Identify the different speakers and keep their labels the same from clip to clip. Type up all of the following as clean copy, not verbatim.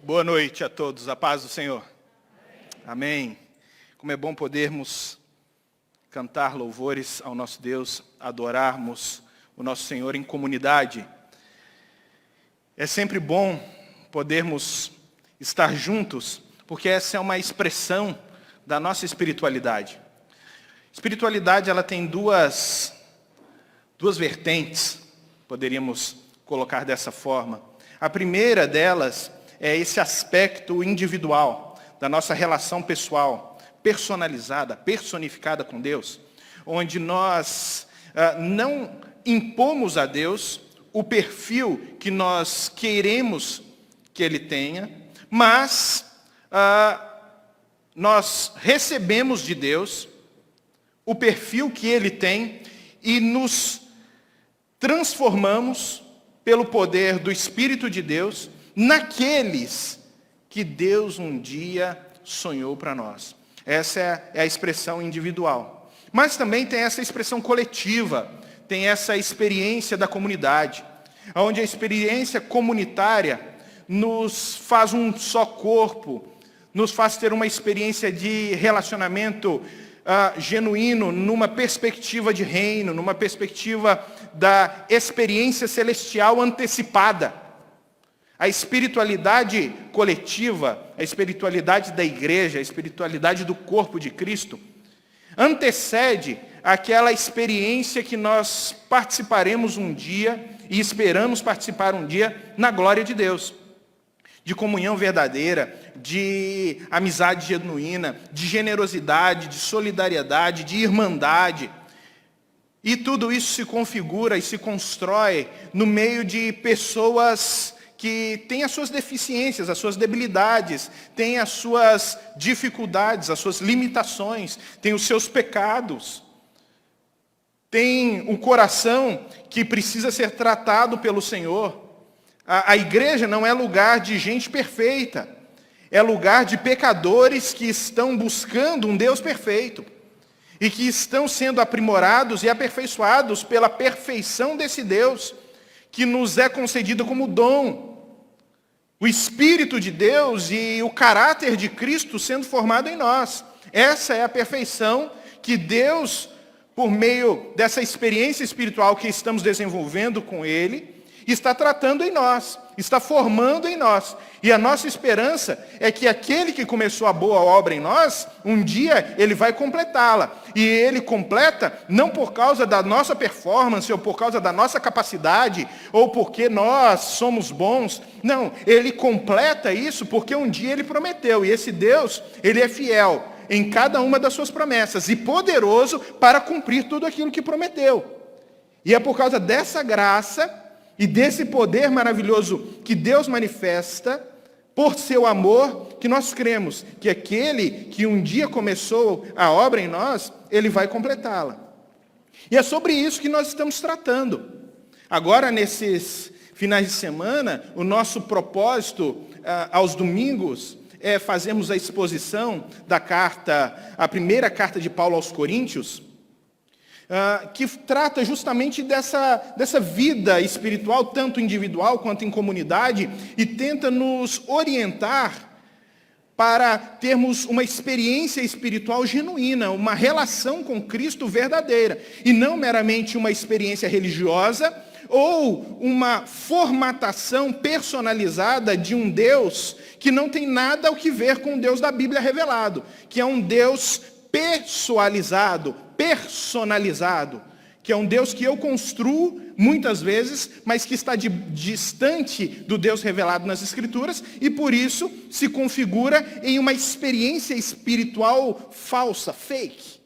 Speaker 1: Boa noite a todos, a paz do Senhor. Amém. Como é bom podermos cantar louvores ao nosso Deus, adorarmos o nosso Senhor em comunidade. É sempre bom podermos estar juntos, porque essa é uma expressão da nossa espiritualidade. Espiritualidade, ela tem duas vertentes, poderíamos colocar dessa forma. A primeira delas é esse aspecto individual da nossa relação pessoal, personalizada, personificada com Deus, onde nós não impomos a Deus o perfil que nós queremos que Ele tenha, mas nós recebemos de Deus o perfil que Ele tem e nos transformamos pelo poder do Espírito de Deus naqueles que Deus um dia sonhou para nós. Essa é a expressão individual. Mas também tem essa expressão coletiva, tem essa experiência da comunidade, onde a experiência comunitária nos faz um só corpo, nos faz ter uma experiência de relacionamento genuíno, numa perspectiva de reino, numa perspectiva da experiência celestial antecipada. A espiritualidade coletiva, a espiritualidade da igreja, a espiritualidade do corpo de Cristo, antecede aquela experiência que nós participaremos um dia e esperamos participar um dia na glória de Deus. De comunhão verdadeira, de amizade genuína, de generosidade, de solidariedade, de irmandade. E tudo isso se configura e se constrói no meio de pessoas que têm as suas deficiências, as suas debilidades, têm as suas dificuldades, as suas limitações, têm os seus pecados. Tem um coração que precisa ser tratado pelo Senhor. A igreja não é lugar de gente perfeita, é lugar de pecadores que estão buscando um Deus perfeito e que estão sendo aprimorados e aperfeiçoados pela perfeição desse Deus que nos é concedido como dom. O Espírito de Deus e o caráter de Cristo sendo formado em nós. Essa é a perfeição que Deus, por meio dessa experiência espiritual que estamos desenvolvendo com Ele, está tratando em nós, está formando em nós. E a nossa esperança é que aquele que começou a boa obra em nós, um dia Ele vai completá-la. E Ele completa não por causa da nossa performance, ou por causa da nossa capacidade, ou porque nós somos bons. Não, Ele completa isso porque um dia Ele prometeu. E esse Deus, Ele é fiel em cada uma das suas promessas e poderoso para cumprir tudo aquilo que prometeu. E é por causa dessa graça e desse poder maravilhoso que Deus manifesta, por seu amor, que nós cremos que aquele que um dia começou a obra em nós, Ele vai completá-la. E é sobre isso que nós estamos tratando. Agora, nesses finais de semana, o nosso propósito aos domingos é fazermos a exposição da carta, a primeira carta de Paulo aos Coríntios, que trata justamente dessa vida espiritual, tanto individual quanto em comunidade, e tenta nos orientar para termos uma experiência espiritual genuína, uma relação com Cristo verdadeira, e não meramente uma experiência religiosa ou uma formatação personalizada de um Deus que não tem nada a ver com o Deus da Bíblia revelado, que é um Deus pessoalizado, personalizado, que é um Deus que eu construo muitas vezes, mas que está distante do Deus revelado nas Escrituras e por isso se configura em uma experiência espiritual falsa, fake.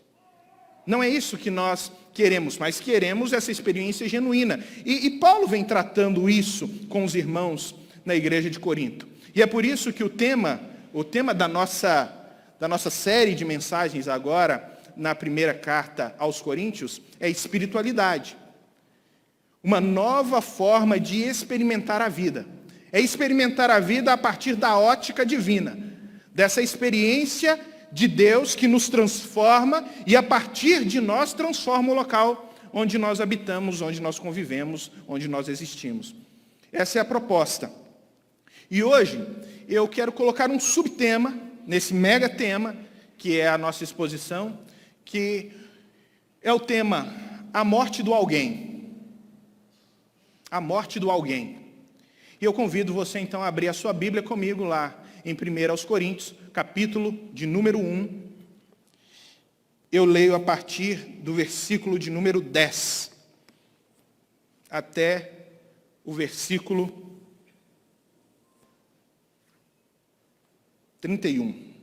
Speaker 1: Não é isso que nós queremos, mas queremos essa experiência genuína. E Paulo vem tratando isso com os irmãos na igreja de Corinto. E é por isso que o tema da nossa série de mensagens agora, na primeira carta aos Coríntios, é espiritualidade. Uma nova forma de experimentar a vida. É experimentar a vida a partir da ótica divina. Dessa experiência de Deus que nos transforma e a partir de nós transforma o local onde nós habitamos, onde nós convivemos, onde nós existimos. Essa é a proposta. E hoje eu quero colocar um subtema nesse mega tema, que é a nossa exposição, que é o tema A Morte do Alguém. A morte do alguém. E eu convido você então a abrir a sua Bíblia comigo lá em 1 Coríntios, capítulo de número 1. Eu leio a partir do versículo de número 10 até o versículo 31.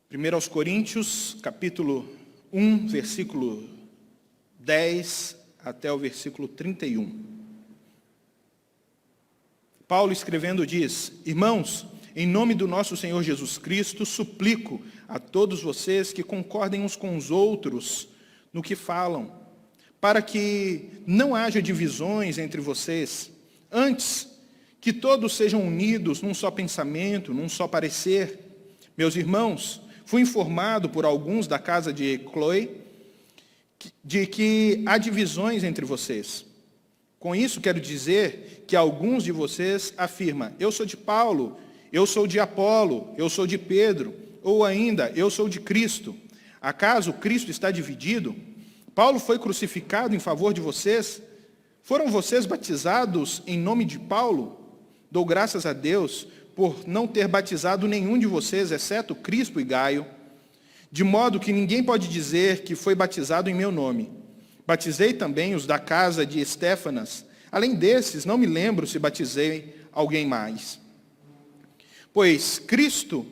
Speaker 1: Primeiro aos Coríntios, capítulo 1, versículo 10 até o versículo 31. Paulo escrevendo diz: Irmãos, em nome do nosso Senhor Jesus Cristo, suplico a todos vocês que concordem uns com os outros no que falam, para que não haja divisões entre vocês, antes que todos sejam unidos num só pensamento, num só parecer. Meus irmãos, fui informado por alguns da casa de Cloé de que há divisões entre vocês. Com isso quero dizer que alguns de vocês afirmam: eu sou de Paulo, eu sou de Apolo, eu sou de Pedro, ou ainda, eu sou de Cristo. Acaso Cristo está dividido? Paulo foi crucificado em favor de vocês? Foram vocês batizados em nome de Paulo? Dou graças a Deus por não ter batizado nenhum de vocês, exceto Crispo e Gaio, de modo que ninguém pode dizer que foi batizado em meu nome. Batizei também os da casa de Estéfanas. Além desses, não me lembro se batizei alguém mais. Pois Cristo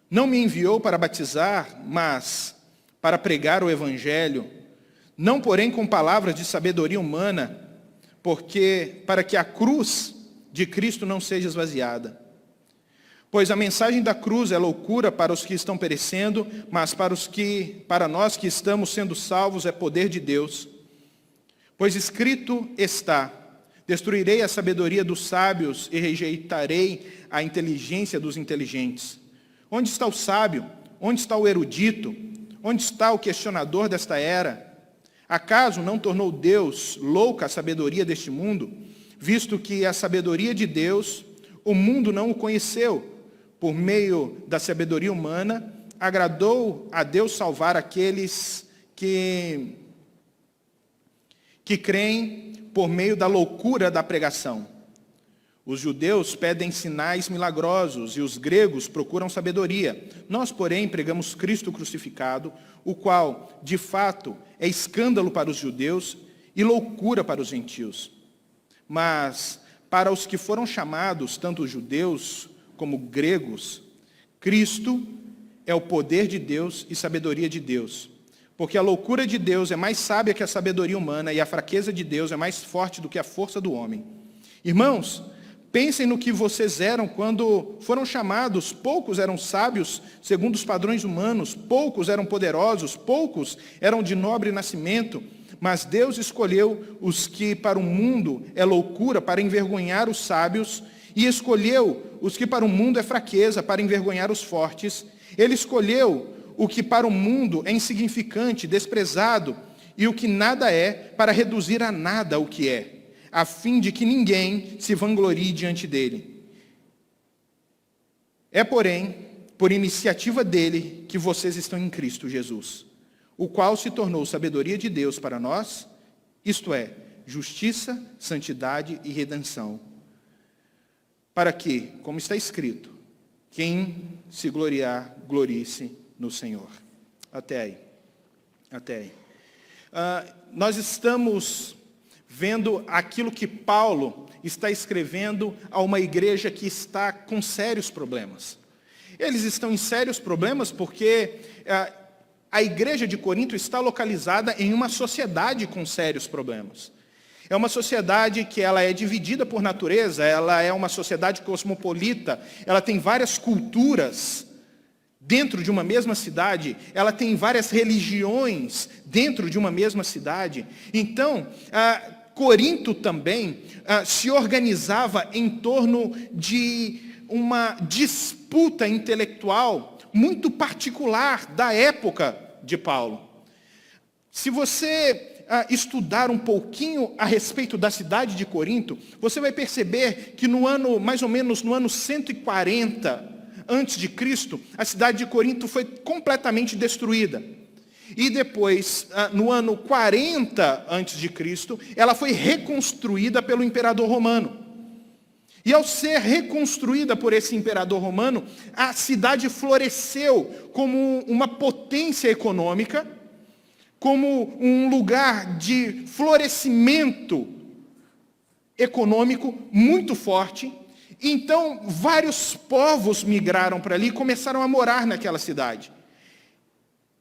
Speaker 1: não me enviou para batizar, mas para pregar o Evangelho, não porém com palavras de sabedoria humana, para que a cruz de Cristo não seja esvaziada. Pois a mensagem da cruz é loucura para os que estão perecendo, mas para nós que estamos sendo salvos é poder de Deus. Pois escrito está: destruirei a sabedoria dos sábios e rejeitarei a inteligência dos inteligentes. Onde está o sábio? Onde está o erudito? Onde está o questionador desta era? Acaso não tornou Deus louca a sabedoria deste mundo, visto que a sabedoria de Deus, o mundo não o conheceu? Por meio da sabedoria humana, agradou a Deus salvar aqueles que creem por meio da loucura da pregação. Os judeus pedem sinais milagrosos e os gregos procuram sabedoria. Nós, porém, pregamos Cristo crucificado, o qual, de fato, é escândalo para os judeus e loucura para os gentios. Mas, para os que foram chamados, tanto judeus como gregos, Cristo é o poder de Deus e sabedoria de Deus. Porque a loucura de Deus é mais sábia que a sabedoria humana e a fraqueza de Deus é mais forte do que a força do homem. Irmãos, pensem no que vocês eram quando foram chamados. Poucos eram sábios segundo os padrões humanos, poucos eram poderosos, poucos eram de nobre nascimento, mas Deus escolheu os que para o mundo é loucura para envergonhar os sábios, e escolheu os que para o mundo é fraqueza, para envergonhar os fortes. Ele escolheu o que para o mundo é insignificante, desprezado, e o que nada é, para reduzir a nada o que é, a fim de que ninguém se vanglorie diante dele. É, porém, por iniciativa dele que vocês estão em Cristo Jesus, o qual se tornou sabedoria de Deus para nós, isto é, justiça, santidade e redenção. Para que, como está escrito, quem se gloriar, glorie-se no Senhor. Até aí. Até aí. Nós estamos vendo aquilo que Paulo está escrevendo a uma igreja que está com sérios problemas. Eles estão em sérios problemas porque a igreja de Corinto está localizada em uma sociedade com sérios problemas. É uma sociedade que ela é dividida por natureza, ela é uma sociedade cosmopolita, ela tem várias culturas dentro de uma mesma cidade, ela tem várias religiões dentro de uma mesma cidade. Então, Corinto também se organizava em torno de uma disputa intelectual muito particular da época de Paulo. Se você estudar um pouquinho a respeito da cidade de Corinto, você vai perceber que mais ou menos no ano 140 antes de Cristo, a cidade de Corinto foi completamente destruída. E depois, no ano 40 antes de Cristo, ela foi reconstruída pelo imperador romano. E ao ser reconstruída por esse imperador romano, a cidade floresceu como uma potência econômica, como um lugar de florescimento econômico muito forte. Então, vários povos migraram para ali e começaram a morar naquela cidade.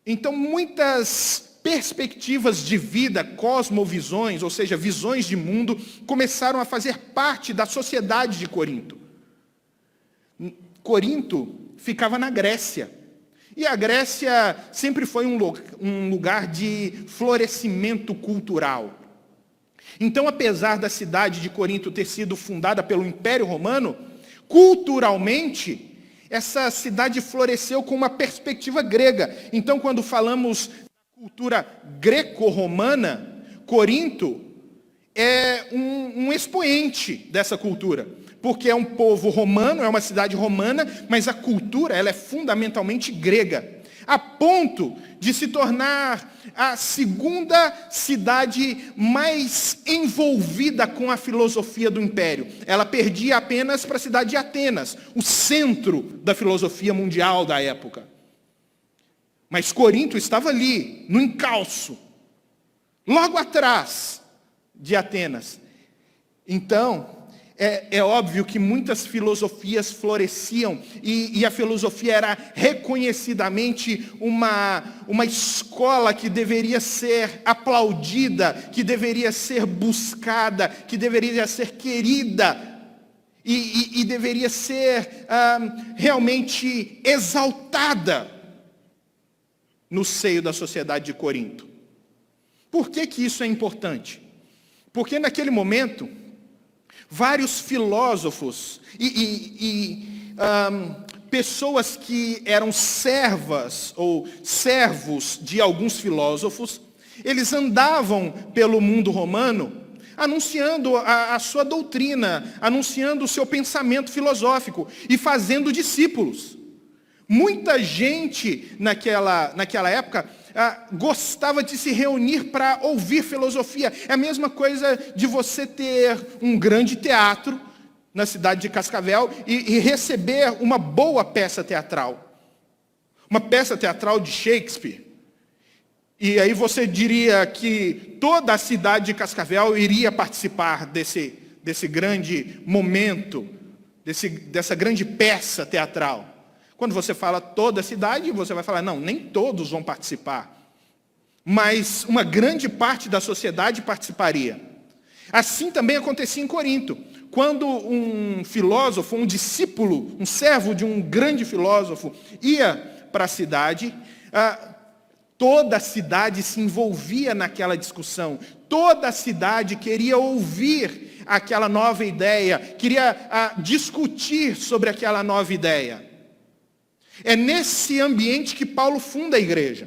Speaker 1: Então, muitas perspectivas de vida, cosmovisões, ou seja, visões de mundo, começaram a fazer parte da sociedade de Corinto. Corinto ficava na Grécia. E a Grécia sempre foi um lugar de florescimento cultural. Então, apesar da cidade de Corinto ter sido fundada pelo Império Romano, culturalmente, essa cidade floresceu com uma perspectiva grega. Então, quando falamos da cultura greco-romana, Corinto é um expoente dessa cultura. Porque é um povo romano, é uma cidade romana, mas a cultura ela é fundamentalmente grega. A ponto de se tornar a segunda cidade mais envolvida com a filosofia do Império. Ela perdia apenas para a cidade de Atenas, o centro da filosofia mundial da época. Mas Corinto estava ali, no encalço, logo atrás de Atenas. Então, é óbvio que muitas filosofias floresciam e a filosofia era reconhecidamente uma escola que deveria ser aplaudida, que deveria ser buscada, que deveria ser querida e deveria ser realmente exaltada no seio da sociedade de Corinto. Por que isso é importante? Porque naquele momento, vários filósofos e pessoas que eram servas ou servos de alguns filósofos, eles andavam pelo mundo romano anunciando a sua doutrina, anunciando o seu pensamento filosófico e fazendo discípulos. Muita gente naquela época gostava de se reunir para ouvir filosofia. É a mesma coisa de você ter um grande teatro na cidade de Cascavel e receber uma boa peça teatral. Uma peça teatral de Shakespeare. E aí você diria que toda a cidade de Cascavel iria participar desse grande momento, dessa grande peça teatral. Quando você fala toda a cidade, você vai falar, não, nem todos vão participar. Mas uma grande parte da sociedade participaria. Assim também acontecia em Corinto. Quando um filósofo, um discípulo, um servo de um grande filósofo ia para a cidade, toda a cidade se envolvia naquela discussão. Toda a cidade queria ouvir aquela nova ideia, queria discutir sobre aquela nova ideia. É nesse ambiente que Paulo funda a igreja.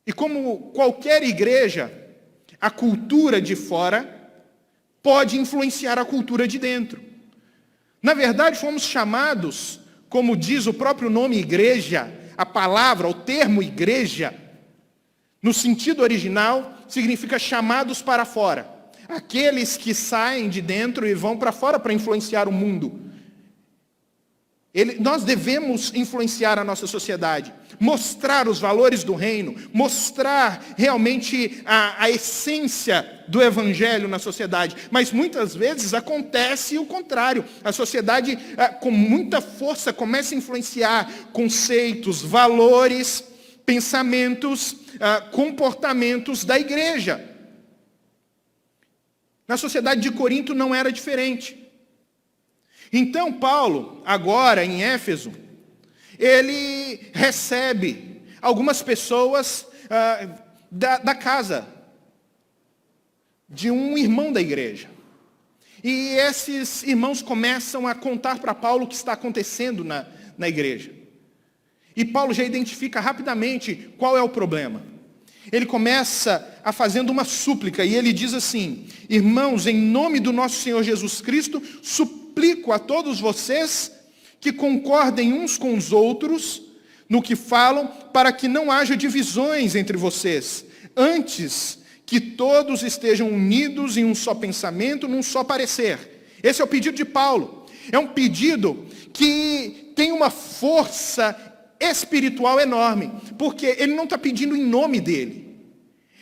Speaker 1: E como qualquer igreja, a cultura de fora pode influenciar a cultura de dentro. Na verdade, fomos chamados, como diz o próprio nome igreja, a palavra, o termo igreja, no sentido original, significa chamados para fora. Aqueles que saem de dentro e vão para fora para influenciar o mundo. Nós devemos influenciar a nossa sociedade, mostrar os valores do reino, mostrar realmente a essência do evangelho na sociedade. Mas muitas vezes acontece o contrário. A sociedade, com muita força, começa a influenciar conceitos, valores, pensamentos, comportamentos da igreja. Na sociedade de Corinto não era diferente. Então, Paulo, agora em Éfeso, ele recebe algumas pessoas da casa de um irmão da igreja. E esses irmãos começam a contar para Paulo o que está acontecendo na igreja. E Paulo já identifica rapidamente qual é o problema. Ele começa fazendo uma súplica, e ele diz assim: irmãos, em nome do nosso Senhor Jesus Cristo, suplico a todos vocês que concordem uns com os outros no que falam, para que não haja divisões entre vocês. Antes, que todos estejam unidos em um só pensamento, num só parecer. Esse é o pedido de Paulo. É um pedido que tem uma força espiritual enorme, porque ele não está pedindo em nome dele.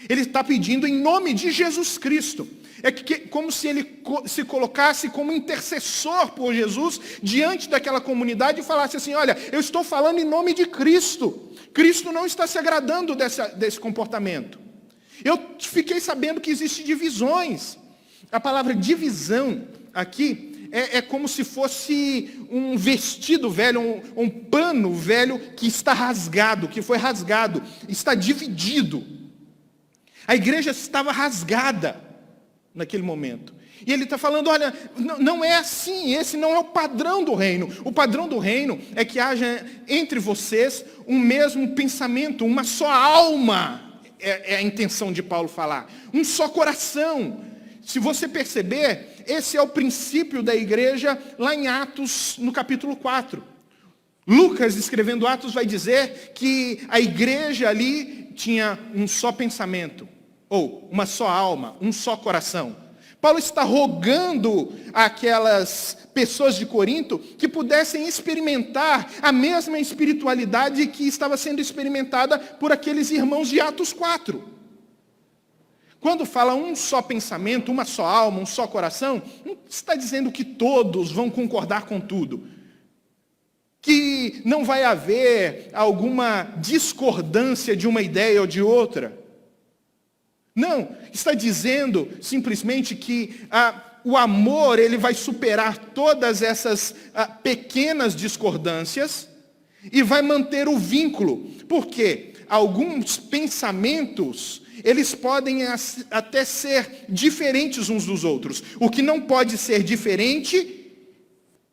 Speaker 1: Ele está pedindo em nome de Jesus Cristo. É como se ele se colocasse como intercessor por Jesus diante daquela comunidade e falasse assim: olha, eu estou falando em nome de Cristo. Cristo não está se agradando desse comportamento. Eu fiquei sabendo que existem divisões. A palavra divisão aqui é como se fosse um vestido velho, um pano velho que está rasgado, que foi rasgado, está dividido. A igreja estava rasgada naquele momento. E ele está falando: olha, não é assim, esse não é o padrão do reino. O padrão do reino é que haja entre vocês um mesmo pensamento, uma só alma, é a intenção de Paulo falar, um só coração. Se você perceber, esse é o princípio da igreja lá em Atos, no capítulo 4. Lucas, escrevendo Atos, vai dizer que a igreja ali tinha um só pensamento, ou uma só alma, um só coração. Paulo está rogando àquelas pessoas de Corinto que pudessem experimentar a mesma espiritualidade que estava sendo experimentada por aqueles irmãos de Atos 4. Quando fala um só pensamento, uma só alma, um só coração, não está dizendo que todos vão concordar com tudo. Que não vai haver alguma discordância de uma ideia ou de outra. Não, está dizendo simplesmente que o amor ele vai superar todas essas pequenas discordâncias e vai manter o vínculo. Porque alguns pensamentos, eles podem até ser diferentes uns dos outros. O que não pode ser diferente,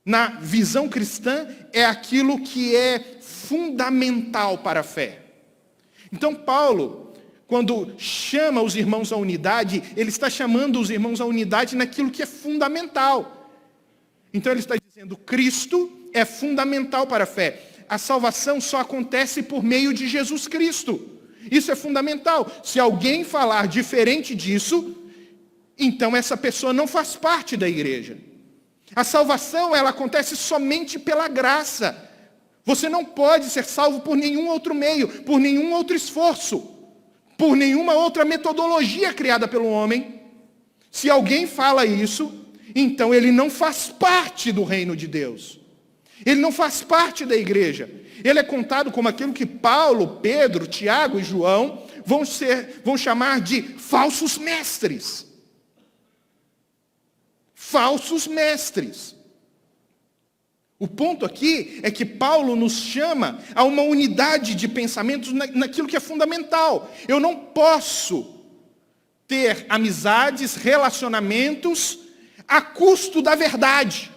Speaker 1: na visão cristã, é aquilo que é fundamental para a fé. Então Paulo, quando chama os irmãos à unidade, ele está chamando os irmãos à unidade naquilo que é fundamental. Então ele está dizendo: Cristo é fundamental para a fé. A salvação só acontece por meio de Jesus Cristo. Isso é fundamental. Se alguém falar diferente disso, então essa pessoa não faz parte da igreja. A salvação, ela acontece somente pela graça. Você não pode ser salvo por nenhum outro meio, por nenhum outro esforço, por nenhuma outra metodologia criada pelo homem. Se alguém fala isso, então ele não faz parte do reino de Deus. Ele não faz parte da igreja. Ele é contado como aquilo que Paulo, Pedro, Tiago e João vão chamar de falsos mestres. Falsos mestres. O ponto aqui é que Paulo nos chama a uma unidade de pensamentos naquilo que é fundamental. Eu não posso ter amizades, relacionamentos a custo da verdade.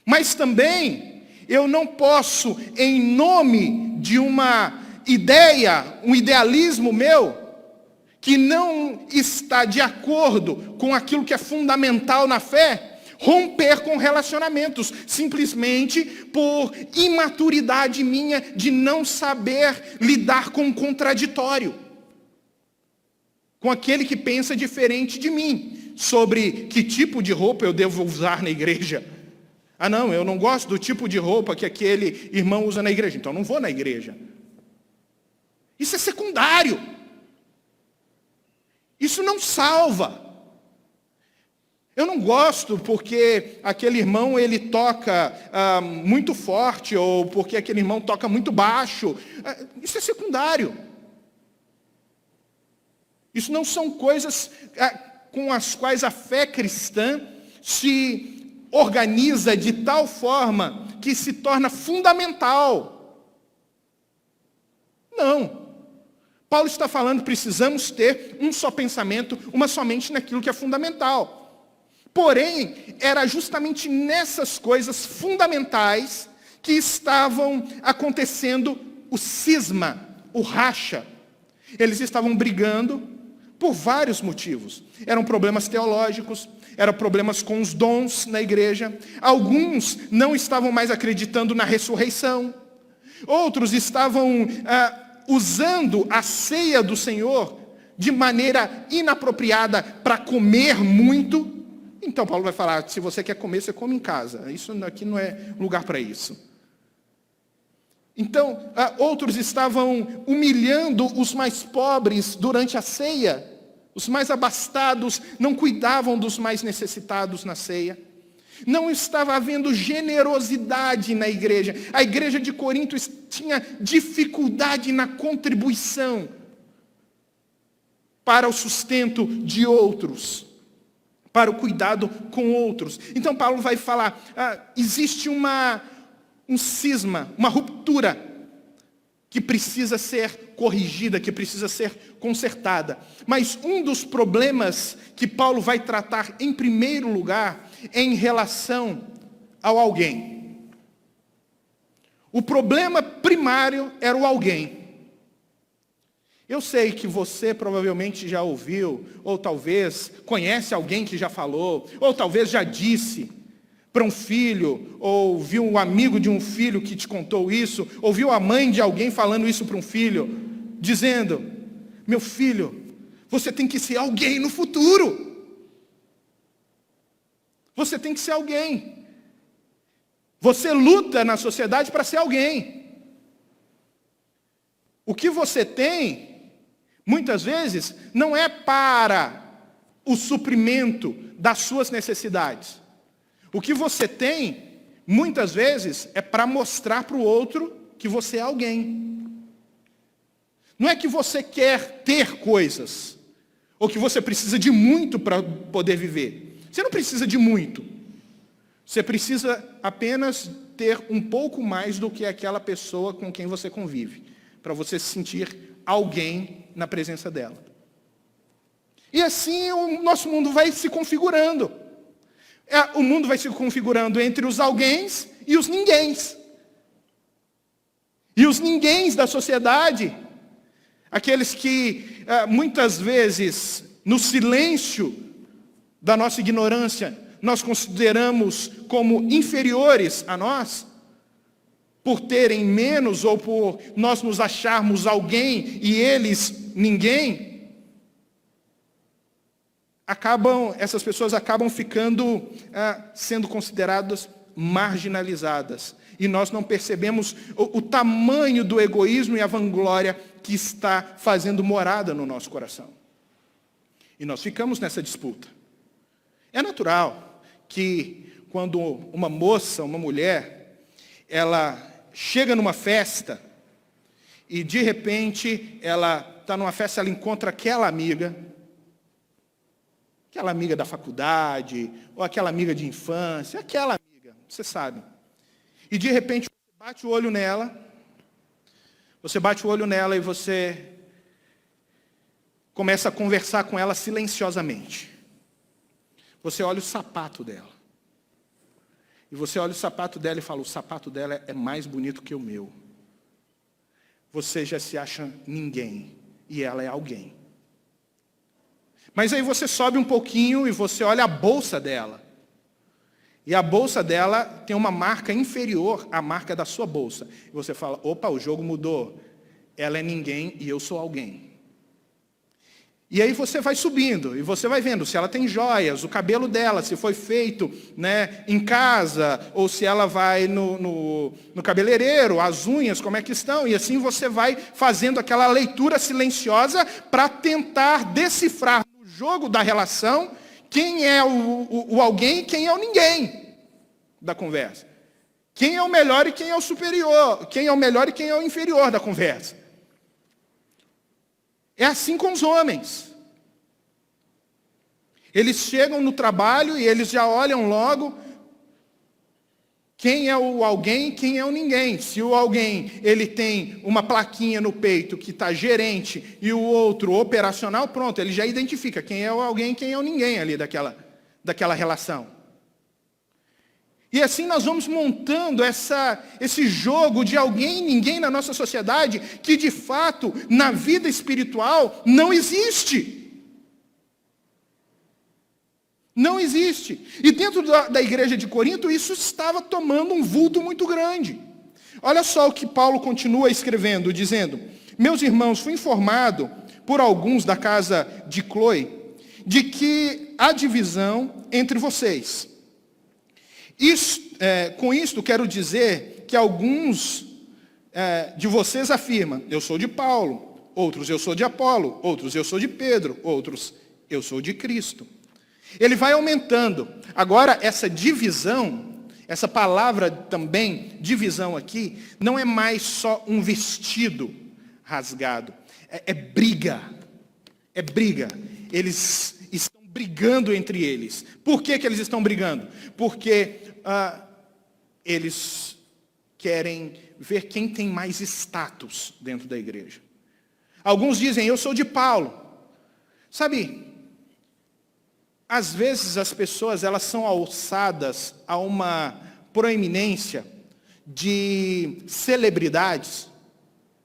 Speaker 1: Mas também eu não posso, em nome de uma ideia, um idealismo meu, que não está de acordo com aquilo que é fundamental na fé, romper com relacionamentos, simplesmente por imaturidade minha de não saber lidar com o contraditório. Com aquele que pensa diferente de mim, sobre que tipo de roupa eu devo usar na igreja. Ah não, eu não gosto do tipo de roupa que aquele irmão usa na igreja, então eu não vou na igreja. Isso é secundário. Isso não salva. Eu não gosto porque aquele irmão ele toca muito forte, ou porque aquele irmão toca muito baixo. Isso é secundário. Isso não são coisas com as quais a fé cristã se organiza de tal forma que se torna fundamental. Não. Paulo está falando, precisamos ter um só pensamento, uma só mente naquilo que é fundamental. Porém, era justamente nessas coisas fundamentais que estavam acontecendo o cisma, o racha. Eles estavam brigando por vários motivos. Eram problemas teológicos, eram problemas com os dons na igreja. Alguns não estavam mais acreditando na ressurreição. Outros estavam usando a ceia do Senhor de maneira inapropriada para comer muito. Então Paulo vai falar, se você quer comer, você come em casa. Isso aqui não é lugar para isso. Então, outros estavam humilhando os mais pobres durante a ceia. Os mais abastados não cuidavam dos mais necessitados na ceia. Não estava havendo generosidade na igreja. A igreja de Corinto tinha dificuldade na contribuição para o sustento de outros, para o cuidado com outros. Então Paulo vai falar, existe um cisma, uma ruptura que precisa ser corrigida, que precisa ser consertada. Mas um dos problemas que Paulo vai tratar em primeiro lugar é em relação ao alguém. O problema primário era o alguém. Eu sei que você provavelmente já ouviu, ou talvez conhece alguém que já falou, ou talvez já disse para um filho, ou viu um amigo de um filho que te contou isso, ou viu a mãe de alguém falando isso para um filho, dizendo, meu filho, você tem que ser alguém no futuro. Você tem que ser alguém. Você luta na sociedade para ser alguém. O que você tem, muitas vezes, não é para o suprimento das suas necessidades. O que você tem, muitas vezes, é para mostrar para o outro que você é alguém. Não é que você quer ter coisas, ou que você precisa de muito para poder viver. Você não precisa de muito. Você precisa apenas ter um pouco mais do que aquela pessoa com quem você convive, para você se sentir alguém na presença dela. E assim o nosso mundo vai se configurando. O mundo vai se configurando entre os alguéms e os ninguéms. E os ninguéms da sociedade, aqueles que muitas vezes, no silêncio da nossa ignorância, nós consideramos como inferiores a nós, por terem menos ou por nós nos acharmos alguém e eles ninguém, essas pessoas acabam ficando, sendo consideradas marginalizadas. E nós não percebemos o tamanho do egoísmo e a vanglória que está fazendo morada no nosso coração. E nós ficamos nessa disputa. É natural que quando uma moça, uma mulher, ela chega numa festa e de repente ela está numa festa, ela encontra aquela amiga da faculdade, ou aquela amiga de infância, aquela amiga, você sabe. E de repente você bate o olho nela e você começa a conversar com ela silenciosamente. Você olha o sapato dela. E você olha o sapato dela e fala, o sapato dela é mais bonito que o meu. Você já se acha ninguém, e ela é alguém. Mas aí você sobe um pouquinho e você olha a bolsa dela. E a bolsa dela tem uma marca inferior à marca da sua bolsa. E você fala, opa, o jogo mudou. Ela é ninguém e eu sou alguém. E aí você vai subindo e você vai vendo se ela tem joias, o cabelo dela, se foi feito, né, em casa, ou se ela vai no cabeleireiro, as unhas, como é que estão. E assim você vai fazendo aquela leitura silenciosa para tentar decifrar no jogo da relação quem é o alguém e quem é o ninguém da conversa. Quem é o melhor e quem é o superior. Quem é o melhor e quem é o inferior da conversa. É assim com os homens. Eles chegam no trabalho e eles já olham logo quem é o alguém e quem é o ninguém. Se o alguém ele tem uma plaquinha no peito que está gerente e o outro operacional, pronto, ele já identifica quem é o alguém e quem é o ninguém ali daquela relação. E assim nós vamos montando esse jogo de alguém e ninguém na nossa sociedade que, de fato, na vida espiritual, não existe. Não existe. E dentro da igreja de Corinto, isso estava tomando um vulto muito grande. Olha só o que Paulo continua escrevendo, dizendo: meus irmãos, fui informado por alguns da casa de Cloe de que há divisão entre vocês. Com isto quero dizer que alguns de vocês afirmam: eu sou de Paulo, outros eu sou de Apolo, outros eu sou de Pedro, outros eu sou de Cristo. Ele vai aumentando. Agora, essa divisão, essa palavra também, divisão aqui, não é mais só um vestido rasgado. É briga. É briga. Eles estão brigando entre eles. Por que eles estão brigando? Porque eles querem ver quem tem mais status dentro da igreja. Alguns dizem: eu sou de Paulo. Sabe, às vezes as pessoas elas são alçadas a uma proeminência de celebridades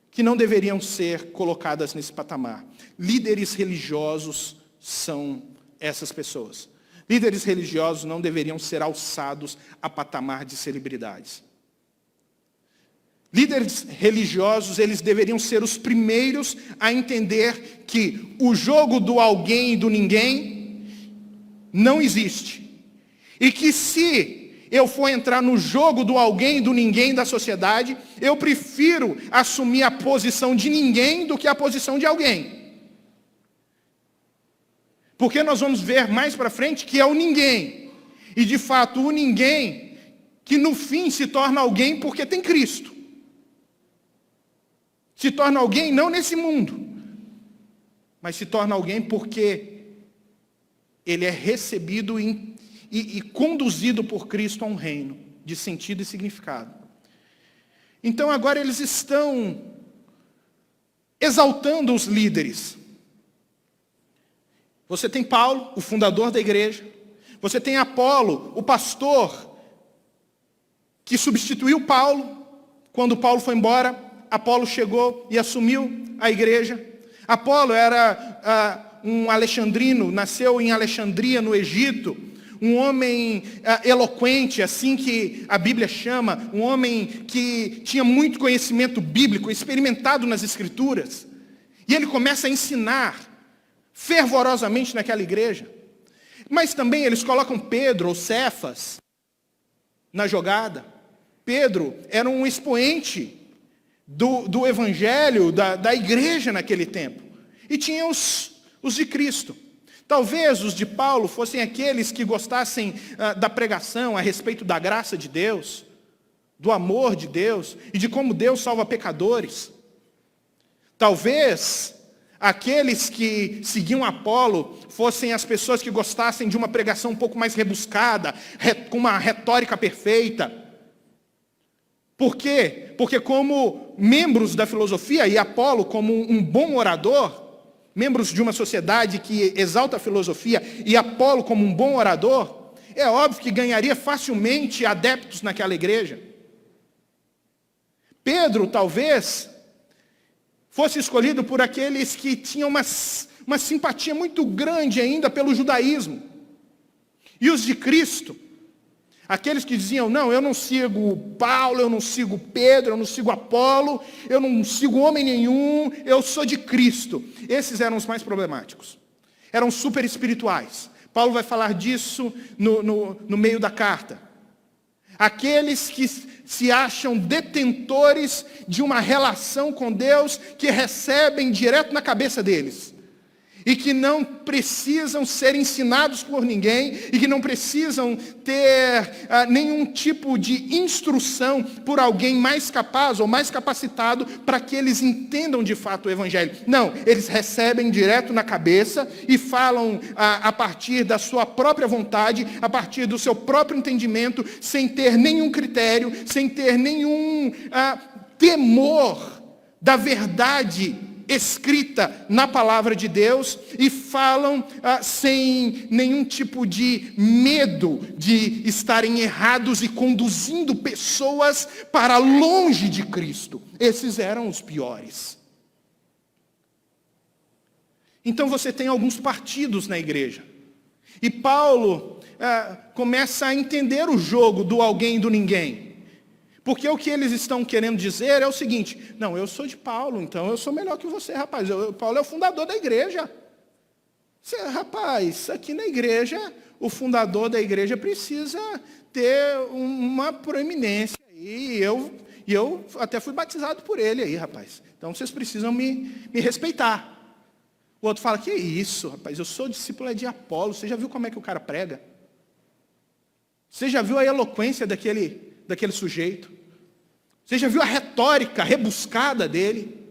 Speaker 1: que não deveriam ser colocadas nesse patamar. Líderes religiosos são essas pessoas. Líderes religiosos não deveriam ser alçados a patamar de celebridades. Líderes religiosos, eles deveriam ser os primeiros a entender que o jogo do alguém e do ninguém não existe. E que se eu for entrar no jogo do alguém e do ninguém da sociedade, eu prefiro assumir a posição de ninguém do que a posição de alguém. Porque nós vamos ver mais para frente que é o ninguém. E de fato o ninguém que no fim se torna alguém porque tem Cristo. Se torna alguém não nesse mundo, mas se torna alguém porque ele é recebido e conduzido por Cristo a um reino de sentido e significado. Então agora eles estão exaltando os líderes. Você tem Paulo, o fundador da igreja. Você tem Apolo, o pastor que substituiu Paulo. Quando Paulo foi embora, Apolo chegou e assumiu a igreja. Apolo era um alexandrino, nasceu em Alexandria, no Egito, um homem eloquente, assim que a Bíblia chama, um homem que tinha muito conhecimento bíblico, experimentado nas Escrituras. E ele começa a ensinar fervorosamente naquela igreja. Mas também eles colocam Pedro ou Cefas na jogada. Pedro era um expoente do evangelho, da igreja naquele tempo. E tinha os de Cristo. Talvez os de Paulo fossem aqueles que gostassem da pregação a respeito da graça de Deus, do amor de Deus e de como Deus salva pecadores. Talvez aqueles que seguiam Apolo fossem as pessoas que gostassem de uma pregação um pouco mais rebuscada, com uma retórica perfeita. Por quê? Porque como membros da filosofia, e Apolo como um bom orador, membros de uma sociedade que exalta a filosofia, e Apolo como um bom orador, é óbvio que ganharia facilmente adeptos naquela igreja. Pedro, talvez, fosse escolhido por aqueles que tinham uma simpatia muito grande ainda pelo judaísmo. E os de Cristo, aqueles que diziam: não, eu não sigo Paulo, eu não sigo Pedro, eu não sigo Apolo, eu não sigo homem nenhum, eu sou de Cristo. Esses eram os mais problemáticos. Eram super espirituais. Paulo vai falar disso no meio da carta. Aqueles que se acham detentores de uma relação com Deus que recebem direto na cabeça deles. E que não precisam ser ensinados por ninguém, e que não precisam ter nenhum tipo de instrução por alguém mais capaz ou mais capacitado para que eles entendam de fato o Evangelho. Não, eles recebem direto na cabeça e falam a partir da sua própria vontade, a partir do seu próprio entendimento, sem ter nenhum critério, sem ter nenhum temor da verdade escrita na palavra de Deus e falam sem nenhum tipo de medo de estarem errados e conduzindo pessoas para longe de Cristo. Esses eram os piores. Então você tem alguns partidos na igreja. E Paulo começa a entender o jogo do alguém e do ninguém. Porque o que eles estão querendo dizer é o seguinte: não, eu sou de Paulo, então eu sou melhor que você, rapaz. Paulo é o fundador da igreja. Rapaz, aqui na igreja, o fundador da igreja precisa ter uma proeminência. E eu até fui batizado por ele aí, rapaz. Então vocês precisam me respeitar. O outro fala: que isso, rapaz, eu sou discípulo de Apolo. Você já viu como é que o cara prega? Você já viu a eloquência daquele sujeito? Você já viu a retórica rebuscada dele?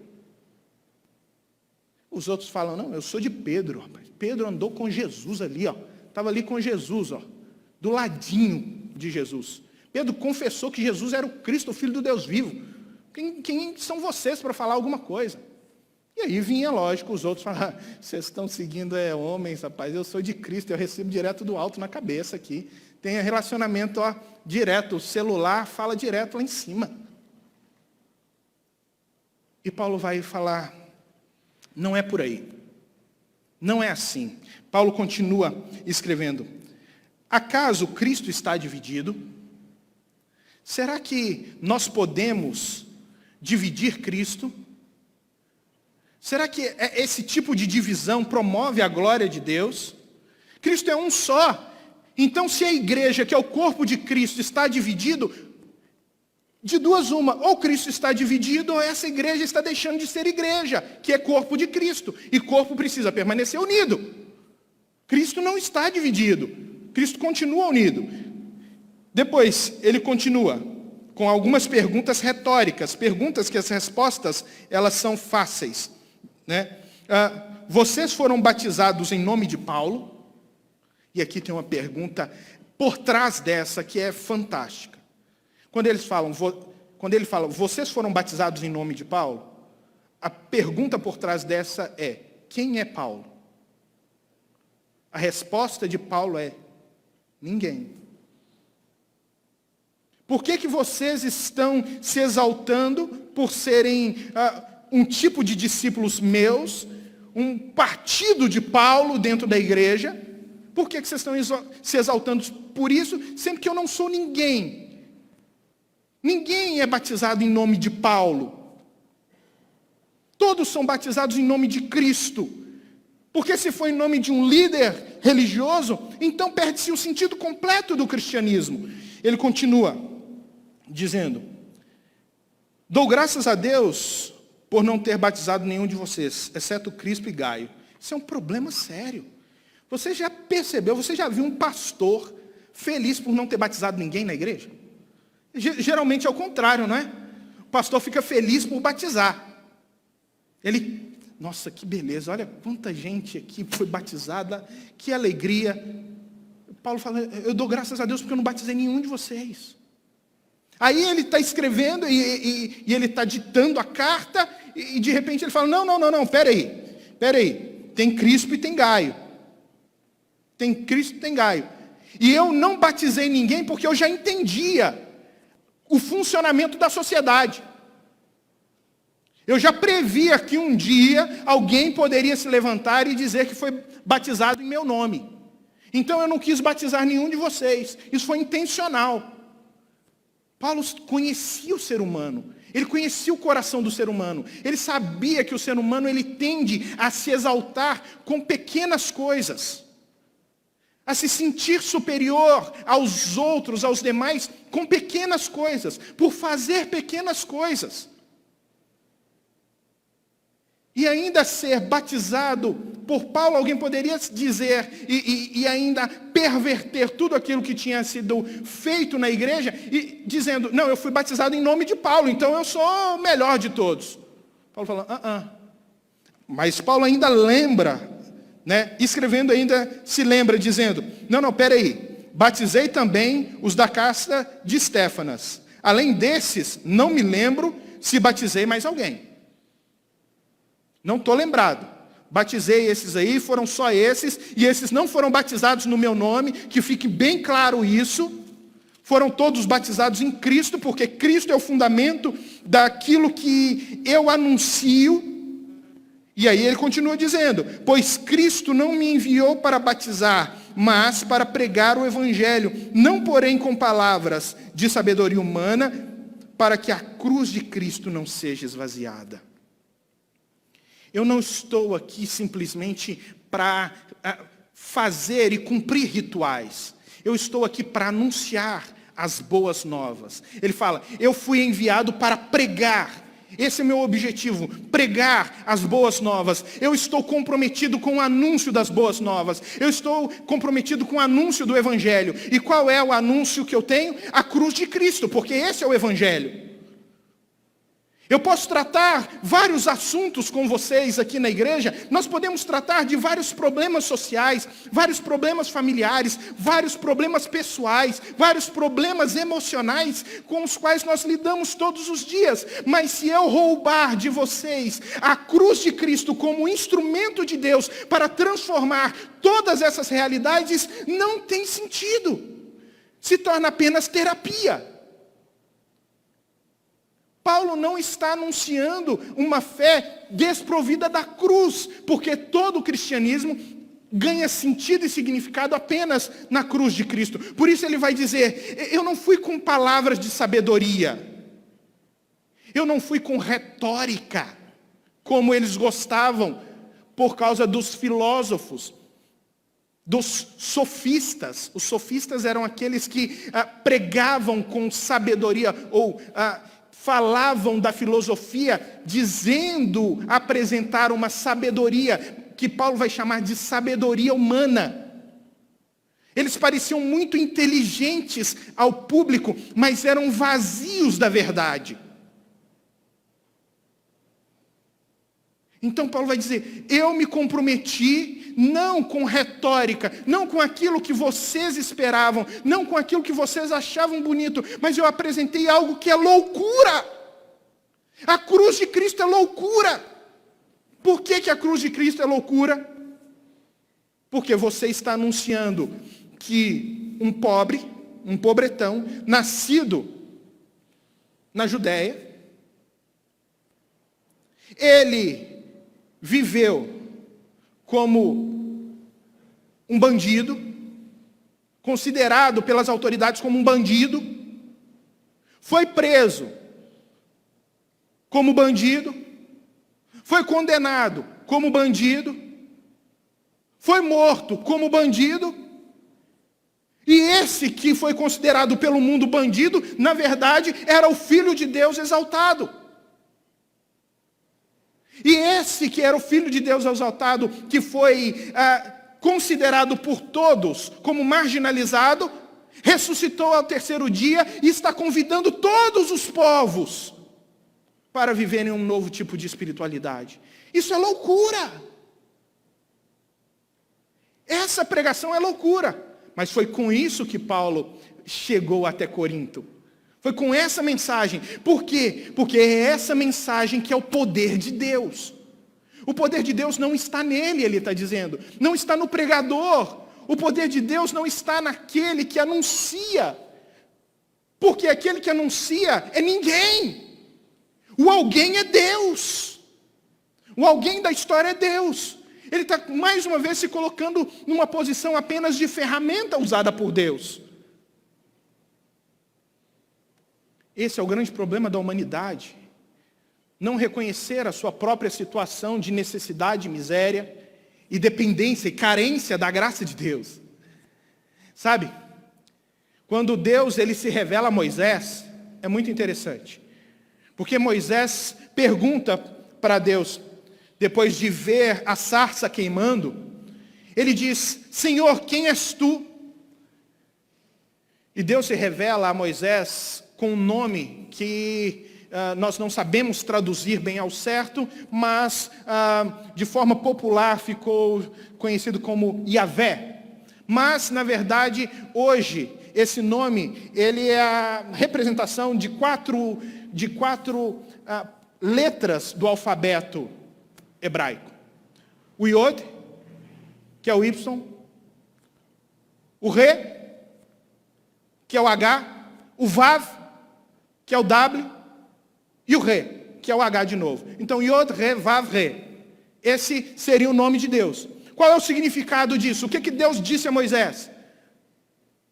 Speaker 1: Os outros falam: não, eu sou de Pedro, rapaz. Pedro andou com Jesus ali, ó. Estava ali com Jesus, ó, do ladinho de Jesus. Pedro confessou que Jesus era o Cristo, o Filho do Deus vivo. Quem são vocês para falar alguma coisa? E aí vinha, lógico, os outros falar: vocês estão seguindo homens, rapaz, eu sou de Cristo, eu recebo direto do alto na cabeça aqui. Tem relacionamento direto, o celular fala direto lá em cima. E Paulo vai falar: não é por aí. Não é assim. Paulo continua escrevendo: acaso Cristo está dividido? Será que nós podemos dividir Cristo? Será que esse tipo de divisão promove a glória de Deus? Cristo é um só. Então, se a igreja, que é o corpo de Cristo, está dividido, de duas uma: ou Cristo está dividido, ou essa igreja está deixando de ser igreja, que é corpo de Cristo. E corpo precisa permanecer unido. Cristo não está dividido. Cristo continua unido. Depois, ele continua com algumas perguntas retóricas, perguntas que as respostas, elas são fáceis. Né? Vocês foram batizados em nome de Paulo? E aqui tem uma pergunta por trás dessa que é fantástica. Quando ele fala, vocês foram batizados em nome de Paulo? A pergunta por trás dessa é: quem é Paulo? A resposta de Paulo é: ninguém. Por que vocês estão se exaltando por serem um tipo de discípulos meus, um partido de Paulo dentro da igreja? Por que vocês estão se exaltando por isso, sendo que eu não sou ninguém? Ninguém é batizado em nome de Paulo. Todos são batizados em nome de Cristo. Porque se for em nome de um líder religioso, então perde-se o sentido completo do cristianismo. Ele continua dizendo: dou graças a Deus por não ter batizado nenhum de vocês, exceto Crispo e Gaio. Isso é um problema sério. Você já percebeu, você já viu um pastor feliz por não ter batizado ninguém na igreja? Geralmente é o contrário, não é? O pastor fica feliz por batizar. Ele: nossa, que beleza, olha quanta gente aqui foi batizada, que alegria. Paulo fala: eu dou graças a Deus porque eu não batizei nenhum de vocês. Aí ele está escrevendo e ele está ditando a carta e de repente ele fala: não, peraí, tem Crispo e tem Gaio. Tem Cristo e tem Gaio. E eu não batizei ninguém porque eu já entendia o funcionamento da sociedade. Eu já previa que um dia alguém poderia se levantar e dizer que foi batizado em meu nome. Então eu não quis batizar nenhum de vocês. Isso foi intencional. Paulo conhecia o ser humano. Ele conhecia o coração do ser humano. Ele sabia que o ser humano ele tende a se exaltar com pequenas coisas. A se sentir superior aos outros, aos demais, com pequenas coisas, por fazer pequenas coisas. E ainda ser batizado por Paulo, alguém poderia dizer, e ainda perverter tudo aquilo que tinha sido feito na igreja, e dizendo: não, eu fui batizado em nome de Paulo, então eu sou o melhor de todos. Paulo fala: Mas Paulo ainda lembra, né, escrevendo ainda se lembra, dizendo: não, peraí, batizei também os da casta de Estéfanas. Além desses, não me lembro se batizei mais alguém. Não estou lembrado. Batizei esses aí, foram só esses, e esses não foram batizados no meu nome, que fique bem claro isso. Foram todos batizados em Cristo, porque Cristo é o fundamento daquilo que eu anuncio. E aí ele continua dizendo, pois Cristo não me enviou para batizar, mas para pregar o Evangelho, não porém com palavras de sabedoria humana, para que a cruz de Cristo não seja esvaziada. Eu não estou aqui simplesmente para fazer e cumprir rituais. Eu estou aqui para anunciar as boas novas. Ele fala, eu fui enviado para pregar. Esse é o meu objetivo, pregar as boas novas. Eu estou comprometido com o anúncio das boas novas. Eu estou comprometido com o anúncio do Evangelho. E qual é o anúncio que eu tenho? A cruz de Cristo, porque esse é o Evangelho. Eu posso tratar vários assuntos com vocês aqui na igreja. Nós podemos tratar de vários problemas sociais, vários problemas familiares, vários problemas pessoais, vários problemas emocionais com os quais nós lidamos todos os dias. Mas se eu roubar de vocês a cruz de Cristo como instrumento de Deus para transformar todas essas realidades, não tem sentido. Se torna apenas terapia. Paulo não está anunciando uma fé desprovida da cruz, porque todo o cristianismo ganha sentido e significado apenas na cruz de Cristo. Por isso ele vai dizer, eu não fui com palavras de sabedoria, eu não fui com retórica, como eles gostavam por causa dos filósofos, dos sofistas. Os sofistas eram aqueles que pregavam com sabedoria, ou falavam da filosofia, dizendo, apresentar uma sabedoria, que Paulo vai chamar de sabedoria humana. Eles pareciam muito inteligentes ao público, mas eram vazios da verdade. Então Paulo vai dizer, eu me comprometi não com retórica, não com aquilo que vocês esperavam, não com aquilo que vocês achavam bonito, mas eu apresentei algo que é loucura. A cruz de Cristo é loucura. Por que a cruz de Cristo é loucura? Porque você está anunciando que um pobre, um pobretão, nascido na Judéia, ele viveu como um bandido, considerado pelas autoridades como um bandido, foi preso como bandido, foi condenado como bandido, foi morto como bandido, e esse que foi considerado pelo mundo bandido, na verdade, era o Filho de Deus exaltado. E esse que era o Filho de Deus exaltado, que foi considerado por todos como marginalizado, ressuscitou ao terceiro dia e está convidando todos os povos para viverem um novo tipo de espiritualidade. Isso é loucura. Essa pregação é loucura. Mas foi com isso que Paulo chegou até Corinto. Foi com essa mensagem. Por quê? Porque é essa mensagem que é o poder de Deus. O poder de Deus não está nele, ele está dizendo. Não está no pregador. O poder de Deus não está naquele que anuncia. Porque aquele que anuncia é ninguém. O alguém é Deus. O alguém da história é Deus. Ele está, mais uma vez, se colocando numa posição apenas de ferramenta usada por Deus. Esse é o grande problema da humanidade. Não reconhecer a sua própria situação de necessidade, miséria e dependência e carência da graça de Deus. Sabe? Quando Deus ele se revela a Moisés, é muito interessante. Porque Moisés pergunta para Deus, depois de ver a sarça queimando, ele diz, Senhor, quem és tu? E Deus se revela a Moisés com um nome que nós não sabemos traduzir bem ao certo, mas de forma popular ficou conhecido como Yavé. Mas, na verdade, hoje, esse nome, ele é a representação de quatro letras do alfabeto hebraico. O Yod, que é o Y, o Re, que é o H, o Vav, que é o W, e o Re, que é o H de novo. Então, Yod, Re, Vav, Re. Esse seria o nome de Deus. Qual é o significado disso? O que Deus disse a Moisés?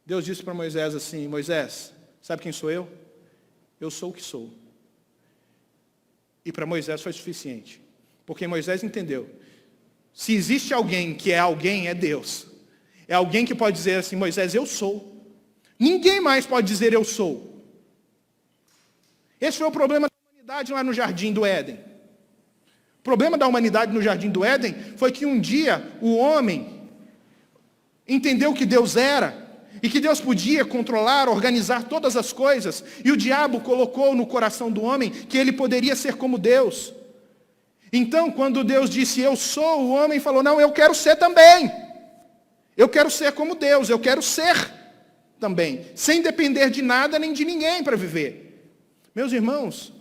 Speaker 1: Deus disse para Moisés assim: Moisés, sabe quem sou eu? Eu sou o que sou. E para Moisés foi suficiente. Porque Moisés entendeu. Se existe alguém que é alguém, é Deus. É alguém que pode dizer assim: Moisés, eu sou. Ninguém mais pode dizer eu sou. Esse foi o problema da humanidade lá no Jardim do Éden. O problema da humanidade no Jardim do Éden foi que um dia o homem entendeu que Deus era e que Deus podia controlar, organizar todas as coisas, e o diabo colocou no coração do homem que ele poderia ser como Deus. Então, quando Deus disse eu sou, o homem falou: não, eu quero ser também. Eu quero ser como Deus, eu quero ser também, sem depender de nada nem de ninguém para viver. Meus irmãos,